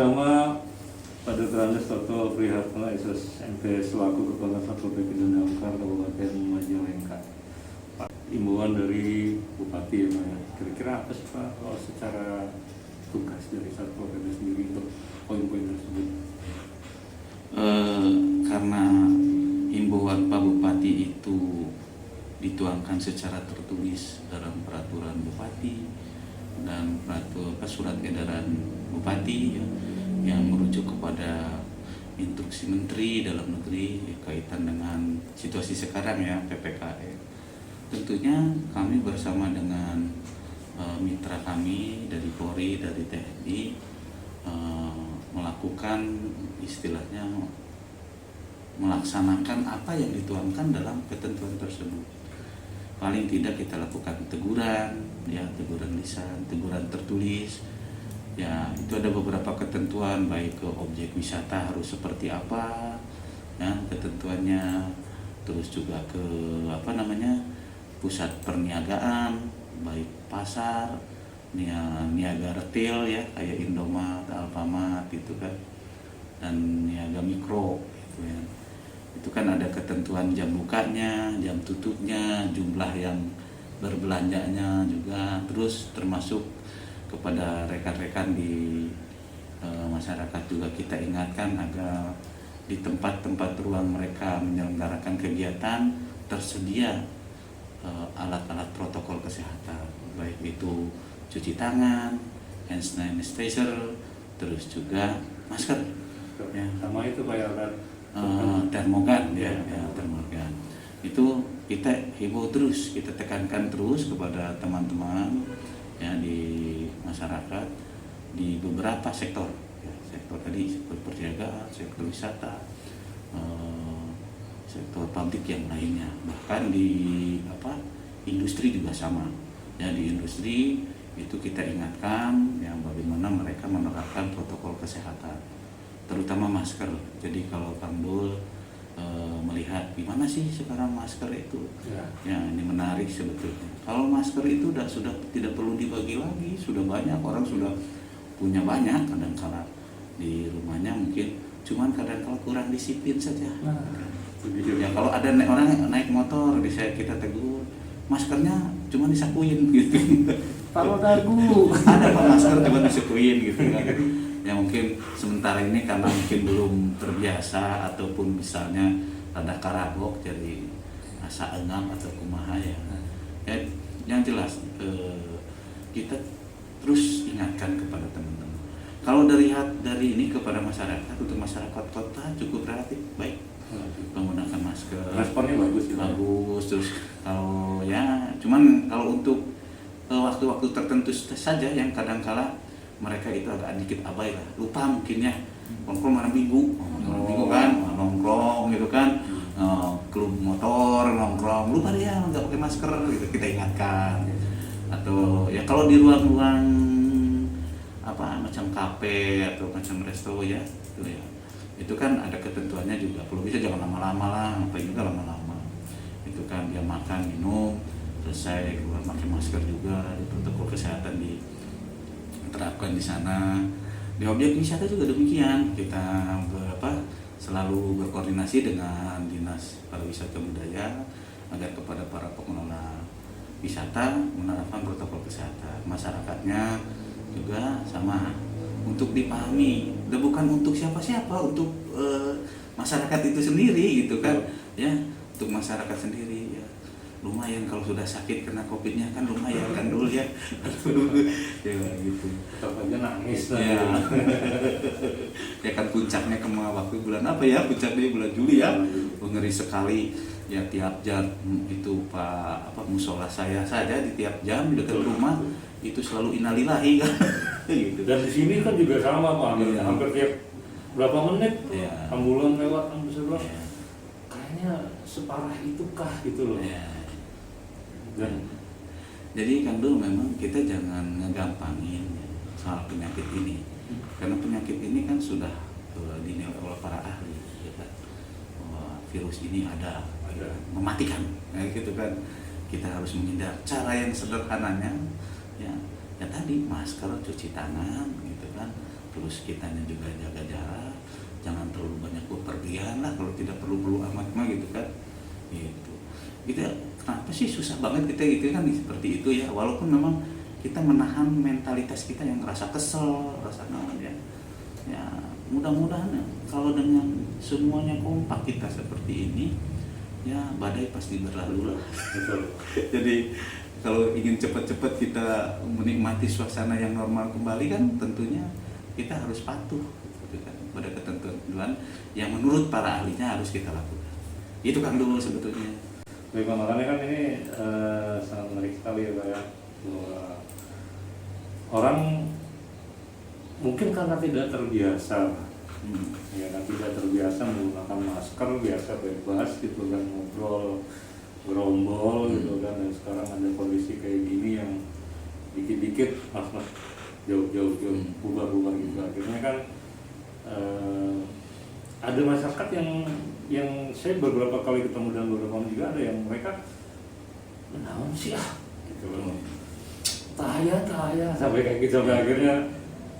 bersama Pak Dr. Andes Toto Prihartno SSMP selaku Kepala Satpol PP Damkar Kabupaten Majalengka. Pak, imbauan dari Bupati ya Pak ya. Kira-kira apa sih Pak kalau secara tugas dari Satpol PP sendiri untuk poin-poin tersebut? Karena imbauan Pak Bupati itu dituangkan secara tertulis dalam peraturan Bupati dan surat edaran Bupati ya, yang merujuk kepada instruksi Menteri Dalam Negeri ya, kaitan dengan situasi sekarang ya PPKM. Tentunya kami bersama dengan mitra kami dari Polri, dari TNI melakukan istilahnya melaksanakan apa yang dituangkan dalam ketentuan tersebut. Paling tidak kita lakukan teguran, ya teguran lisan, teguran tertulis. Ya itu ada beberapa ketentuan baik ke objek wisata harus seperti apa, ya ketentuannya. Terus juga ke pusat perniagaan, baik pasar, niaga retail ya kayak Indomaret, Alfamart gitu kan, dan niaga mikro gitu ya. Itu kan ada ketentuan jam bukanya, jam tutupnya, jumlah yang berbelanjanya juga, terus termasuk kepada rekan-rekan di masyarakat juga kita ingatkan agar di tempat-tempat ruang mereka menyelenggarakan kegiatan tersedia alat-alat protokol kesehatan, baik itu cuci tangan, hand sanitizer, terus juga masker. Ya, sama itu Pak ya, termogan ya, termogan. Itu kita himbau terus, kita tekankan terus kepada teman-teman ya di masyarakat di beberapa sektor ya, sektor tadi sektor perniagaan, sektor wisata, sektor publik yang lainnya, bahkan di industri juga sama ya. Di industri itu kita ingatkan ya bagaimana mereka menerapkan protokol kesehatan, terutama masker. Jadi kalau Kang Dul melihat gimana sih sekarang masker itu ya ini menarik sebetulnya. Kalau masker itu sudah tidak perlu dibagi lagi, sudah banyak orang sudah punya banyak, kadang-kala di rumahnya mungkin cuman kadang-kala kurang disiplin saja. Ya kalau ada orang naik motor kita tegur, maskernya cuma disakuin gitu. Kalau dagu ada Pak masker cuma disakuin gitu kan. Ya mungkin sementara ini karena mungkin belum terbiasa ataupun misalnya ada karagok jadi asa engam atau kumaha ya. Yang jelas kita terus ingatkan kepada teman-teman. Kalau dari ini kepada masyarakat, untuk masyarakat kota cukup relatif baik menggunakan masker. Responnya bagus ya. Bagus. Terus kalau ya cuman kalau untuk waktu-waktu tertentu saja yang kadang-kala mereka itu agak dikit abai lah, lupa mungkin ya, nongkrong malam minggu kan, nongkrong gitu kan, klub motor nongkrong, lupa dia nggak pakai masker gitu, kita ingatkan. Atau ya kalau di ruang-ruang macam kafe atau macam resto ya, itu kan ada ketentuannya juga, kalau bisa jangan lama-lama lah, ngapain juga lama-lama, itu kan dia makan minum selesai keluar pakai masker juga, di protokol kesehatan diterapkan di sana. Di objek wisata juga demikian, kita selalu berkoordinasi dengan Dinas Pariwisata Budaya agar kepada para pengelola wisata menerapkan protokol kesehatan. Masyarakatnya juga sama untuk dipahami, dan bukan untuk siapa-siapa, untuk masyarakat itu sendiri gitu kan ya, untuk masyarakat sendiri ya. Lumayan kalau sudah sakit kena COVID-nya kan lumayan kan dulu ya. Ya gitu. Tetap aja nangis ya. Ya kan puncaknya waktu bulan apa ya? Puncaknya bulan Juli ya. Ngeri sekali ya, tiap jam itu musola saya saja di tiap jam di dekat rumah itu selalu innalillahi kan. Gitu. Dan di sini kan juga sama Pak, hampir tiap berapa menit ya, ambulan lewat ambulans ya. Kayaknya separah itukah gitu loh. Ya. Jadi Kang Dul, memang kita jangan ngegampangin soal penyakit ini, karena penyakit ini kan sudah dinilai oleh para ahli ya kan, virus ini ada mematikan gitu kan. Kita harus menghindar. Cara yang sederhananya ya tadi masker, cuci tangan gitu kan, terus kitanya juga jaga jarak, jangan terlalu banyak bepergian lah, kalau tidak perlu amat mah gitu kan. Gitu. Kita kenapa sih susah banget kita gitu kan seperti itu ya, walaupun memang kita menahan mentalitas kita yang rasa kesel, rasa naon ya. Ya, mudah-mudahan kalau dengan semuanya kompak kita seperti ini, ya badai pasti berlalu lah. Jadi kalau ingin cepat-cepat kita menikmati suasana yang normal kembali kan tentunya kita harus patuh gitu kan, pada ketentuan yang menurut para ahlinya harus kita lakukan. Itu kan dulu sebetulnya. Baik Pak, makanya kan ini sangat menarik sekali ya Pak ya, bahwa orang mungkin karena tidak terbiasa, ya kan, tidak terbiasa menggunakan masker, biasa bebas gitu kan, ngobrol gerombol gitu kan, dan sekarang ada kondisi kayak gini yang dikit-dikit jauh bubar gitu. Akhirnya kan ada masyarakat yang saya beberapa kali ketemu dan beberapa orang juga ada yang mereka menawan sih gitu loh, tahaya sampai kayak gitu, sampai akhirnya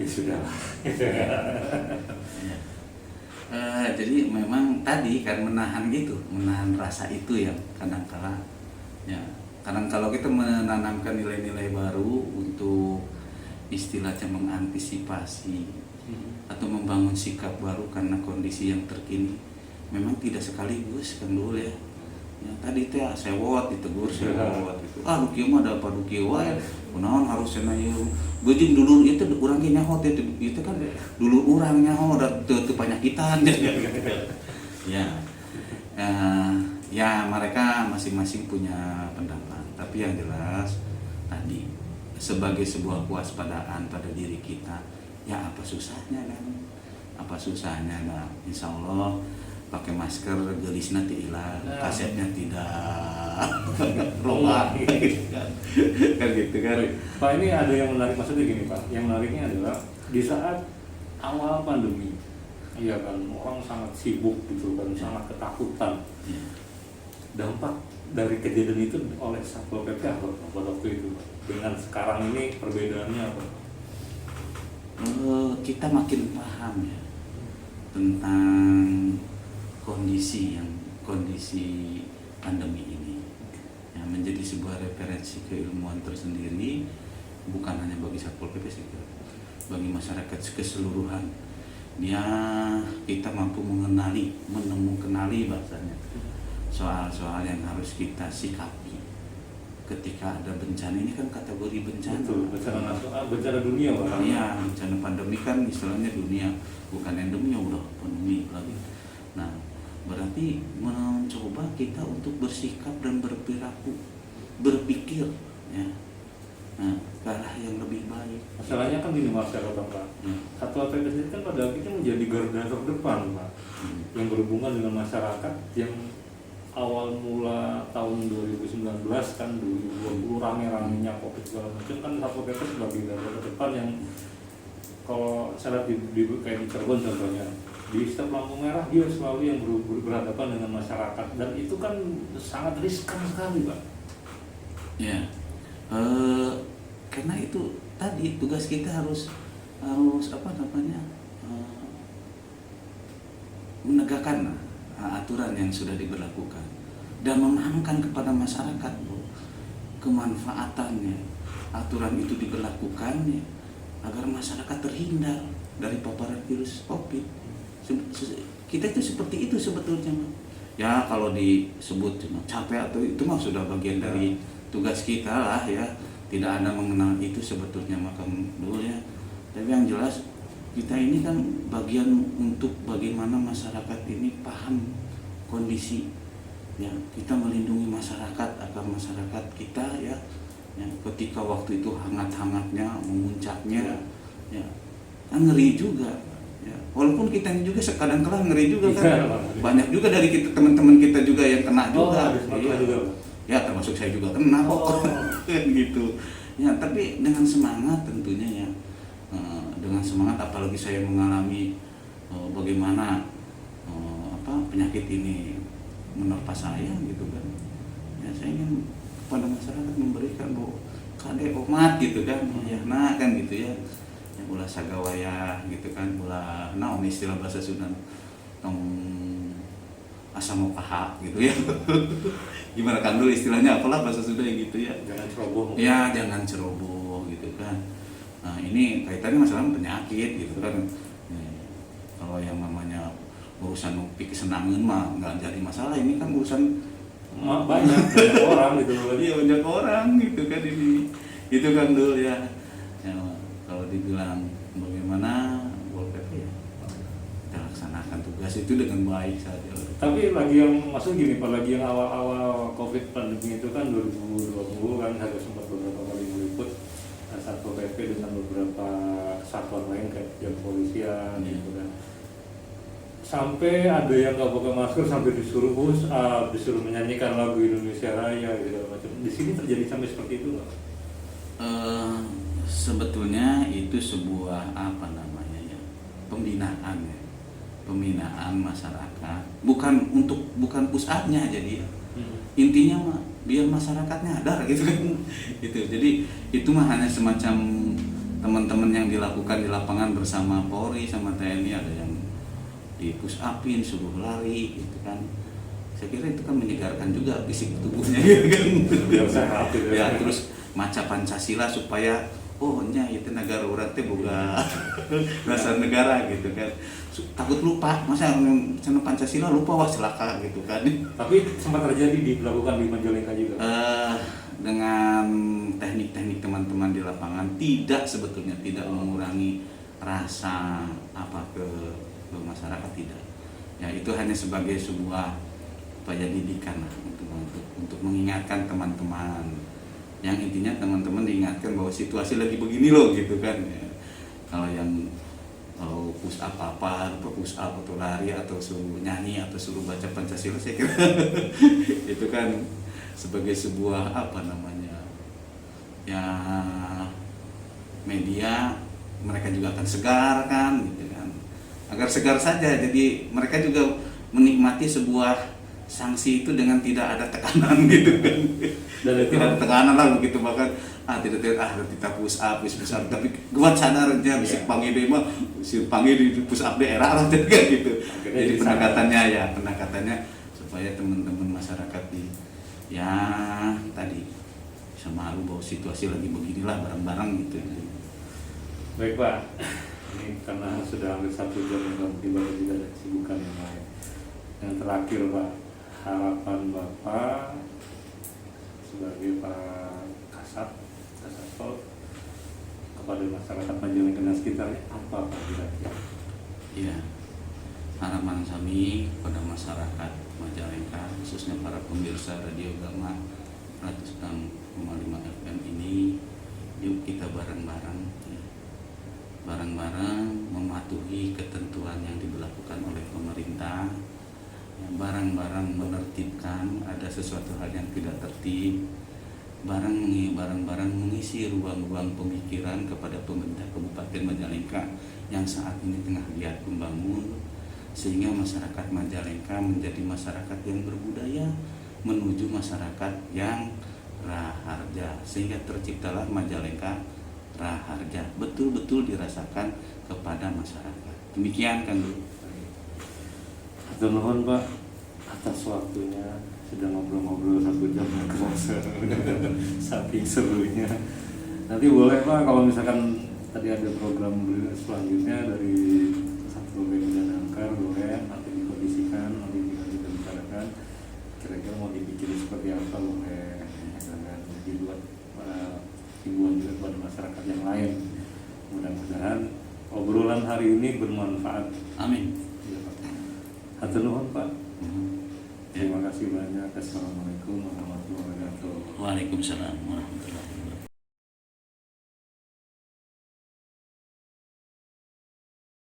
ya sudah lah. Jadi memang tadi kan menahan rasa itu ya, kadang-kala ya, kadang-kala kita menanamkan nilai-nilai baru untuk istilahnya mengantisipasi atau membangun sikap baru karena kondisi yang terkini, memang tidak sekaligus kan dulu ya. Ya tadi teh sewot ditegur sewot itu. Dukieu mah ada apa dukieu wae. Kunaon harusna ieu. Beujing dulur itu urang ge nyaho teh itu kan dulur urang nyaho da teu panyakitan. Ya. Ya mereka masing-masing punya pendapat, tapi yang jelas tadi sebagai sebuah kewaspadaan pada diri kita, ya apa susahnya kan? Apa susahnya? Nah, insya Allah pakai masker gelisna teu ilang, kasetnya tidak loba kan gitu kan. Pak, ini ada yang menarik, maksudnya gini Pak, yang menariknya adalah di saat awal pandemi, iya kan, orang sangat sibuk gitu kan, sangat ketakutan. Dampak dari kejadian itu oleh Satpol PP apa pada waktu itu Pak? Dengan sekarang ini perbedaannya apa? Kita makin paham ya tentang kondisi pandemi ini, yang menjadi sebuah referensi keilmuan tersendiri, bukan hanya bagi Satpol PP sih, bagi masyarakat keseluruhan. Kita mampu menemukan bahasanya soal-soal yang harus kita sikapi ketika ada bencana. Ini kan kategori bencana. Betul, bencana nasional, bencana dunia Pak. Iya, bencana pandemi kan istilahnya dunia, bukan endemi, udah pandemi lagi. Nah, berarti mencoba kita untuk bersikap dan berpikir ya, nah, ke arah yang lebih baik. Masalahnya kan gini masyarakat Pak, Satpol PP sendiri kan pada akhirnya menjadi garda terdepan Pak, yang berhubungan dengan masyarakat yang awal mula tahun 2019 kan 2020 rame-ramenya COVID segala macam kan, Satpol PP sebagai garda terdepan yang kalau saya lihat kayak di Cirebon contohnya, di setiap lampu merah dia selalu yang berhadapan dengan masyarakat, dan itu kan sangat riskan sekali Pak. Ya, karena itu tadi tugas kita harus menegakkan aturan yang sudah diberlakukan dan memahamkan kepada masyarakat kemanfaatannya aturan itu diberlakukannya agar masyarakat terhindar dari paparan virus COVID. Kita itu seperti itu sebetulnya. Ya kalau disebut capek atau itu mah sudah bagian dari tugas kita lah ya. Tidak ada mengenal itu sebetulnya maka dulu ya. Tapi yang jelas kita ini kan bagian untuk bagaimana masyarakat ini paham kondisi. Ya, kita melindungi masyarakat agar masyarakat kita ya ketika waktu itu hangat-hangatnya, memuncaknya ya kan ngeri juga. Ya, walaupun kita ini juga kadang-kadang ngeri juga kan. Banyak juga dari kita teman-teman kita juga yang kena juga. Ya termasuk saya juga kena kok. Gitu. Ya, tapi dengan semangat tentunya ya. Dengan semangat, apalagi saya mengalami bagaimana penyakit ini menerpa saya gitu kan. Ya saya ingin kepada masyarakat memberikan kade omat gitu kan. Ya nah kan gitu ya. ulah sagawaya gitu kan, ulah naon istilah bahasa Sunda tong asa mau kaha gitu ya. Gimana Kang Dul istilahnya apalah bahasa Sunda gitu ya. Jangan ceroboh. Ya jangan ceroboh gitu kan. Nah ini kaitannya masalah penyakit gitu kan. Kalau yang namanya urusan nupi kesenangan mah nggak jadi masalah, ini kan urusan Banyak orang gitu. iya banyak orang gitu kan ini. Itu Kang Dul ya. Ya kalau dibilang bagaimana Pol PP ya kita laksanakan tugas itu dengan baik saja. Tapi lagi yang maksud gini Pak, lagi yang awal-awal COVID pandemi itu kan 2020 kan saya sempat beberapa kali meliput Satpol PP dengan beberapa satuan lain kayak yang kepolisian gitu kan. Sampai ada yang nggak pakai masker sampai disuruh push up, disuruh menyanyikan lagu Indonesia Raya gitu macam. Di sini terjadi sampai seperti itu nggak? Sebetulnya itu sebuah apa namanya ya, pembinaan ya, pembinaan masyarakat, bukan push up-nya jadi ya. Intinya mah biar masyarakat nyadar gitu kan. Gitu. Jadi itu mah hanya semacam teman-teman yang dilakukan di lapangan bersama Polri sama TNI, ada yang di push upin, suruh lari gitu kan. Saya kira itu kan menyegarkan juga fisik tubuhnya gitu kan. Biar sehat gitu Ya, terus maca Pancasila supaya nya itu negara urang teh boga dasar negara gitu kan. Takut lupa, masa cenah Pancasila lupa wah celaka gitu kan. Tapi sempat terjadi dilakukan di Majalengka juga. Dengan teknik-teknik teman-teman di lapangan sebetulnya tidak mengurangi rasa apa ke masyarakat, tidak. Ya itu hanya sebagai sebuah upaya didikan lah, untuk mengingatkan teman-teman. Yang intinya teman-teman diingatkan bahwa situasi lagi begini loh gitu kan. Ya. Kalau yang push up push up atau lari atau suruh nyanyi atau suruh baca Pancasila, saya kira itu kan sebagai sebuah apa namanya ya, media mereka juga akan segar kan gitu kan, agar segar saja, jadi mereka juga menikmati sebuah sanksi itu dengan tidak ada tekanan gitu kan. Dan tidak ada tekanan lah begitu, bahkan kita push up tapi kuat sadarnya bisa panggil dia mah panggil di push up daerah lah gitu. Jadi pendekatannya supaya teman-teman masyarakat ya tadi bisa malu bahwa situasi lagi beginilah bareng-bareng gitu. Baik Pak, ini karena sudah hampir 1 jam dan tiba-tiba juga ada kesibukan yang lain. Yang terakhir Pak, harapan Bapak sebagai Pak Kasat Pol kepada masyarakat Majalengka dan sekitarnya apa Pak kira-kira? Iya, harapan kami kepada masyarakat Majalengka, khususnya para pemirsa Radio Gama 106,5 FM ini, yuk kita bareng-bareng mematuhi ketentuan yang diberlakukan oleh pemerintah, bareng-bareng menertibkan ada sesuatu hal yang tidak tertib, bareng-bareng mengisi ruang-ruang pemikiran kepada pemerintah Kabupaten Majalengka yang saat ini tengah giat membangun, sehingga masyarakat Majalengka menjadi masyarakat yang berbudaya menuju masyarakat yang raharja, sehingga terciptalah Majalengka raharja, betul-betul dirasakan kepada masyarakat. Demikian kan Bu. Hatur nuhun Pak atas waktunya, sudah ngobrol-ngobrol 1 jam yang kerasa saking serunya. Nanti boleh Pak kalau misalkan tadi ada program selanjutnya dari Satpol PP dan Damkar, boleh nanti dikondisikan, nanti kita bicarakan kira-kira mau dibikin seperti apa, boleh jangan dibuat himbauan juga kepada masyarakat yang lain. Mudah-mudahan obrolan hari ini bermanfaat. Amin. Hatur nuhun Pak. Terima kasih banyak. Assalamualaikum warahmatullahi wabarakatuh. Waalaikumsalam warahmatullahi wabarakatuh.